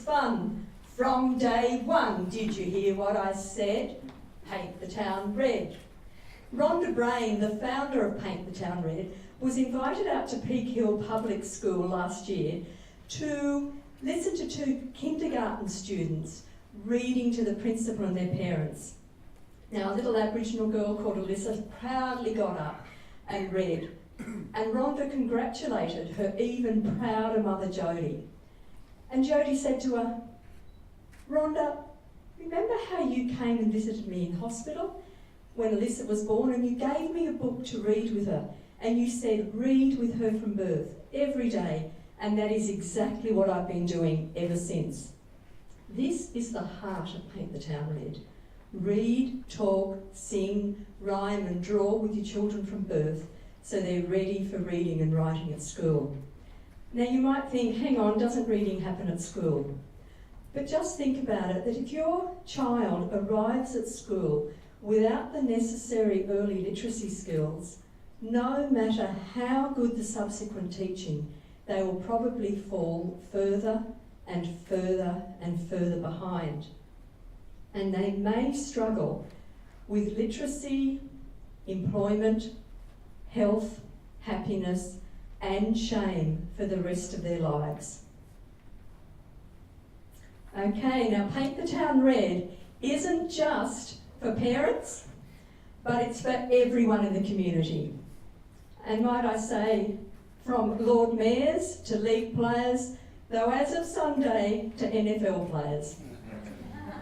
fun from day one. Did you hear what I said? Paint the town red. Rhonda Brain, the founder of Paint the Town Red, was invited out to Peak Hill Public School last year to listen to 2 kindergarten students reading to the principal and their parents. Now, a little Aboriginal girl called Alyssa proudly got up and read, and Rhonda congratulated her even prouder mother, Jodie. And Jodie said to her, "Rhonda, remember how you came and visited me in hospital when Alyssa was born, and you gave me a book to read with her, and you said read with her from birth every day, and that is exactly what I've been doing ever since." This is the heart of Paint the Town Red. Read, talk, sing, rhyme and draw with your children from birth so they're ready for reading and writing at school. Now you might think, hang on, doesn't reading happen at school? But just think about it, that if your child arrives at school without the necessary early literacy skills, no matter how good the subsequent teaching, they will probably fall further and further and further behind. And they may struggle with literacy, employment, health, happiness, and shame for the rest of their lives. Okay, now Paint the Town Red isn't just for parents, but it's for everyone in the community. And might I say, from Lord Mayors to league players, though as of Sunday to NFL players.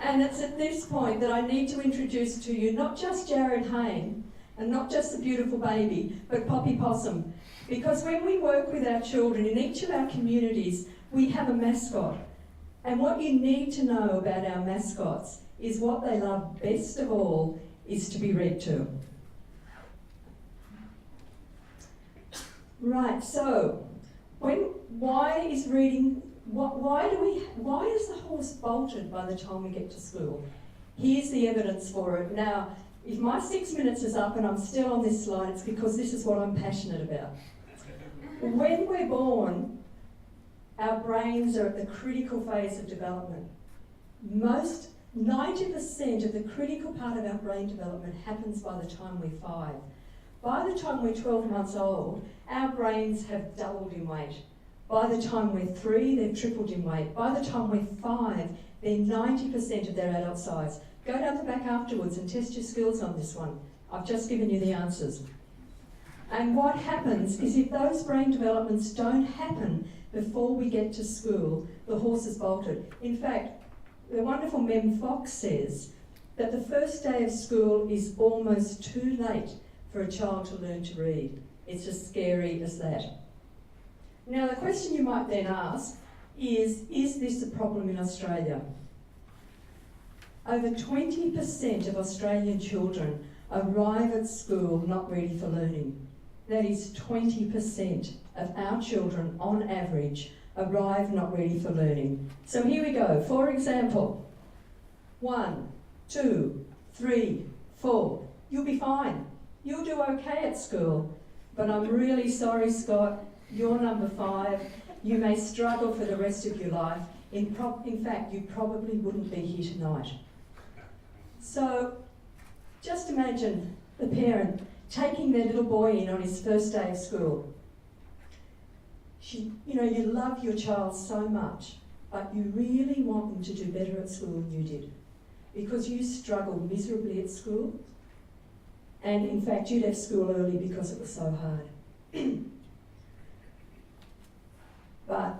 And it's at this point that I need to introduce to you not just Jared Hayne and not just the beautiful baby, but Poppy Possum. Because when we work with our children in each of our communities, we have a mascot. And what you need to know about our mascots is what they love best of all is to be read to. Right, so why is the horse bolted by the time we get to school? Here's the evidence for it. Now, if my 6 minutes is up and I'm still on this slide, it's because this is what I'm passionate about. When we're born, our brains are at the critical phase of development. 90% of the critical part of our brain development happens by the time we're 5. By the time we're 12 months old, our brains have doubled in weight. By the time we're 3, they've tripled in weight. By the time we're 5, they're 90% of their adult size. Go down the back afterwards and test your skills on this one. I've just given you the answers. And what happens is if those brain developments don't happen before we get to school, the horse is bolted. In fact, the wonderful Mem Fox says that the first day of school is almost too late for a child to learn to read. It's as scary as that. Now, the question you might then ask is this a problem in Australia? Over 20% of Australian children arrive at school not ready for learning. That is 20% of our children, on average, arrive not ready for learning. So here we go. For example, 1, 2, 3, 4. You'll be fine. You'll do okay at school. But I'm really sorry, Scott, you're number 5. You may struggle for the rest of your life. In fact, you probably wouldn't be here tonight. So just imagine the parent taking their little boy in on his first day of school. You love your child so much, but you really want them to do better at school than you did, because you struggled miserably at school, and in fact you left school early because it was so hard. But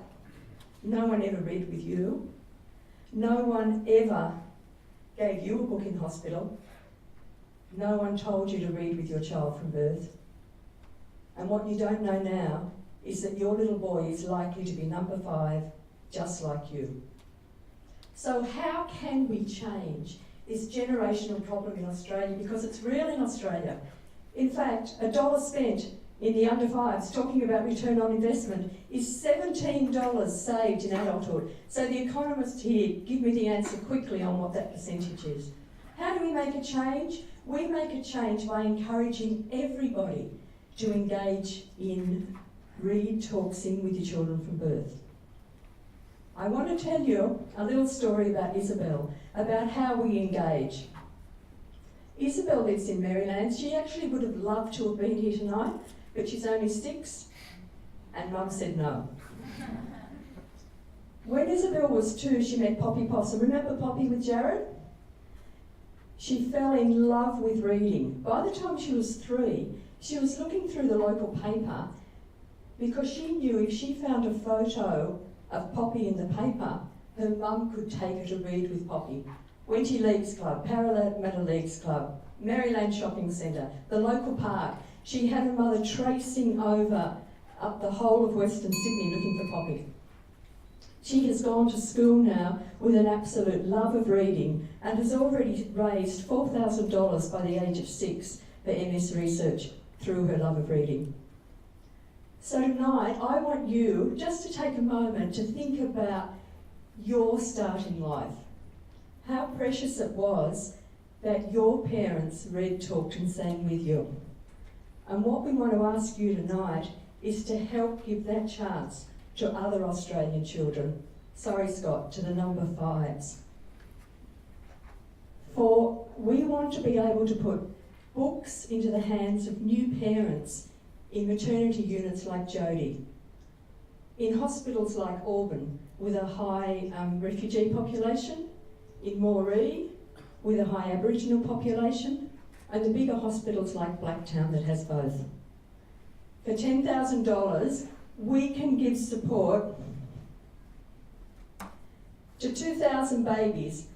no one ever read with you. No one ever gave you a book in hospital. No one told you to read with your child from birth. And what you don't know now is that your little boy is likely to be number 5, just like you. So how can we change this generational problem in Australia? Because it's real in Australia. In fact, $1 spent in the under 5s, talking about return on investment, is $17 saved in adulthood. So the economists here give me the answer quickly on what that percentage is. How do we make a change? We make a change by encouraging everybody to engage in read, talk, sing with your children from birth. I want to tell you a little story about Isabel, about how we engage. Isabel lives in Maryland. She actually would have loved to have been here tonight, but she's only 6, and Mum said no. When Isabel was 2, she met Poppy Possum. Remember Poppy with Jared? She fell in love with reading. By the time she was 3, she was looking through the local paper because she knew if she found a photo of Poppy in the paper, her mum could take her to read with Poppy. Wenty Leagues Club, Parramatta Leagues Club, Maryland Shopping Centre, the local park. She had her mother tracing up the whole of Western Sydney looking for Poppy. She has gone to school now with an absolute love of reading and has already raised $4,000 by the age of 6 for MS research through her love of reading. So tonight, I want you just to take a moment to think about your start in life. How precious it was that your parents read, talked and sang with you. And what we want to ask you tonight is to help give that chance to other Australian children. Sorry, Scott, to the number 5s. For we want to be able to put books into the hands of new parents in maternity units like Jodie, in hospitals like Auburn with a high refugee population, in Moree with a high Aboriginal population, and the bigger hospitals like Blacktown that has both. For $10,000, we can give support to 2,000 babies,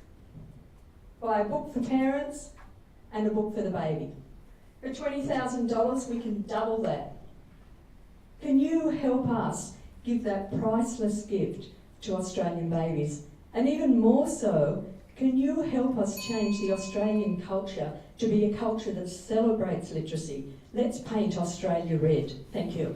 buy a book for parents and a book for the baby. For $20,000, we can double that. Can you help us give that priceless gift to Australian babies? And even more so, can you help us change the Australian culture to be a culture that celebrates literacy? Let's paint Australia red. Thank you.